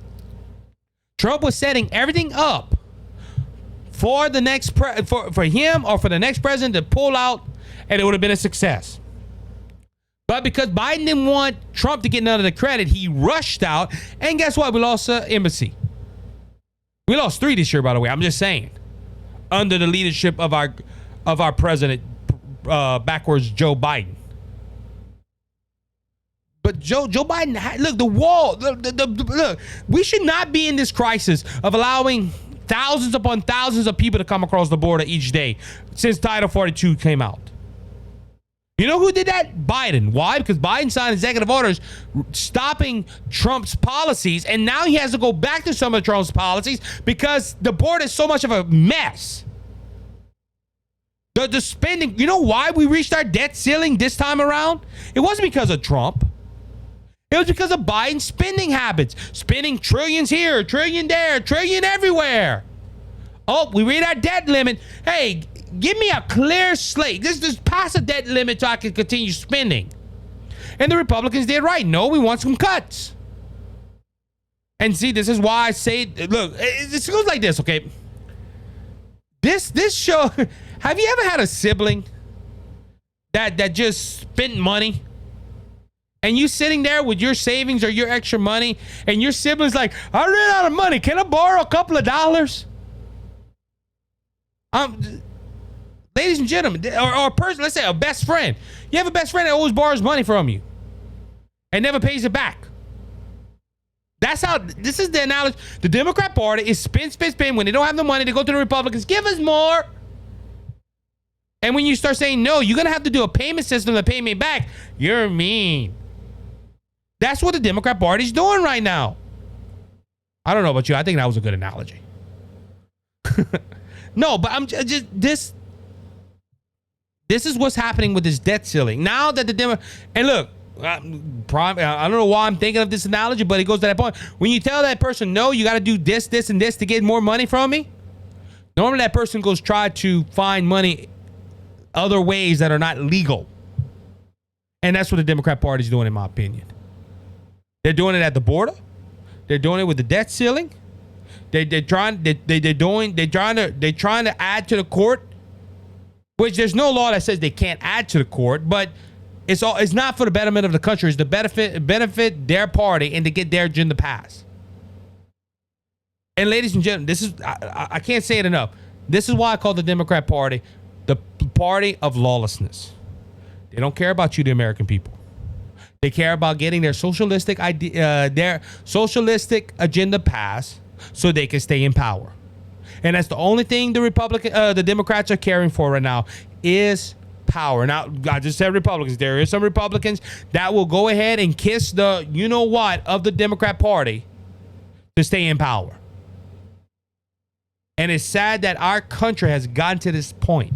Trump was setting everything up for the next for him or for the next president to pull out, and it would have been a success. But because Biden didn't want Trump to get none of the credit, he rushed out, and guess what? We lost an embassy. We lost 3 this year, by the way. I'm just saying, under the leadership of our president, backwards Joe Biden. But Joe Biden, look, the wall. Look, we should not be in this crisis of allowing thousands upon thousands of people to come across the border each day since Title 42 came out. You know who did that? Biden. Why? Because Biden signed executive orders stopping Trump's policies, and now he has to go back to some of Trump's policies because the border is so much of a mess. The spending, you know why we reached our debt ceiling this time around? It wasn't because of Trump. It was because of Biden's spending habits. Spending trillions here, trillion there, trillion everywhere. Oh, we reached our debt limit. Hey, give me a clear slate. Just pass a debt limit so I can continue spending. And the Republicans did right. No, we want some cuts. And see, this is why I say, look, it goes like this, okay? This show, have you ever had a sibling that just spent money? And you sitting there with your savings or your extra money, and your sibling's like, I ran out of money. Can I borrow a couple of dollars? Ladies and gentlemen, or a person, let's say a best friend. You have a best friend that always borrows money from you and never pays it back. That's how, this is the analogy. The Democrat Party is spend. When they don't have the money, they go to the Republicans, give us more. And when you start saying, no, you're going to have to do a payment system to pay me back, you're mean. That's what the Democrat Party is doing right now. I don't know about you. I think that was a good analogy. No, but I'm just this is what's happening with this debt ceiling. Now that the and look, I don't know why I'm thinking of this analogy, but it goes to that point. When you tell that person, no, you got to do this, this, and this to get more money from me, normally that person goes try to find money other ways that are not legal. And that's what the Democrat Party is doing, in my opinion. They're doing it at the border. They're doing it with the debt ceiling. They're trying to add to the court, which there's no law that says they can't add to the court, but it's not for the betterment of the country. It's to benefit their party and to get their agenda passed. And ladies and gentlemen, this is I can't say it enough. This is why I call the Democrat Party the party of lawlessness. They don't care about you, the American people. They care about getting their socialistic agenda passed so they can stay in power. And that's the only thing the Democrats are caring for right now is power. Now, I just said Republicans. There is some Republicans that will go ahead and kiss the you-know-what of the Democrat Party to stay in power. And it's sad that our country has gotten to this point.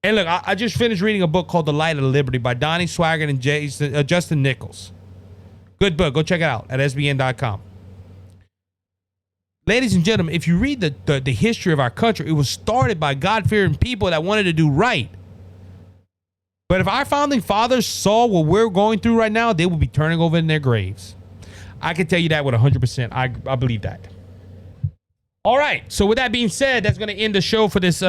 And look, I just finished reading a book called The Light of Liberty by Donnie Swaggart and Justin Nichols. Good book. Go check it out at sbn.com. Ladies and gentlemen, if you read the history of our country, it was started by God-fearing people that wanted to do right. But if our founding fathers saw what we're going through right now, they would be turning over in their graves. I can tell you that with 100%. I believe that. All right. So with that being said, that's going to end the show for this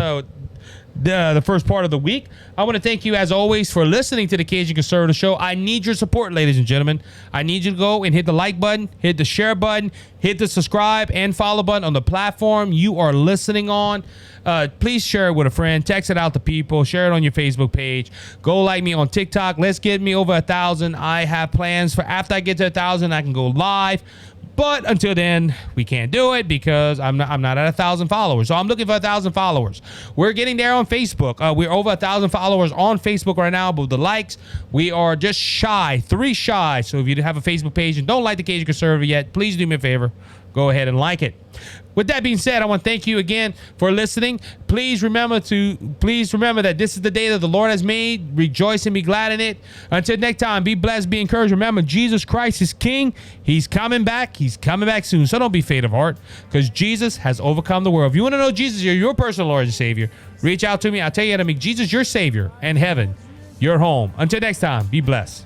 the first part of the week. I want to thank you, as always, for listening to the Cajun Conservative Show. I need your support, ladies and gentlemen. I need you to go and hit the like button, hit the share button, hit the subscribe and follow button on the platform you are listening on. Please share it with a friend. Text it out to people. Share it on your Facebook page. Go like me on TikTok. Let's get me over 1,000. I have plans for after I get to 1,000, I can go live. But until then, we can't do it because I'm not at 1,000 followers. So I'm looking for 1,000 followers. We're getting there on Facebook. We're over 1,000 followers on Facebook right now. But with the likes, we are just shy, 3 shy. So if you have a Facebook page and don't like the Cajun Conservative yet, please do me a favor. Go ahead and like it. With that being said, I want to thank you again for listening. Please remember that this is the day that the Lord has made. Rejoice and be glad in it. Until next time, be blessed, be encouraged. Remember, Jesus Christ is King. He's coming back. He's coming back soon. So don't be faint of heart, because Jesus has overcome the world. If you want to know Jesus, you're your personal Lord and Savior, reach out to me. I'll tell you how to make Jesus your Savior and heaven your home. Until next time, be blessed.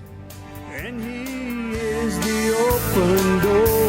And he is the open door.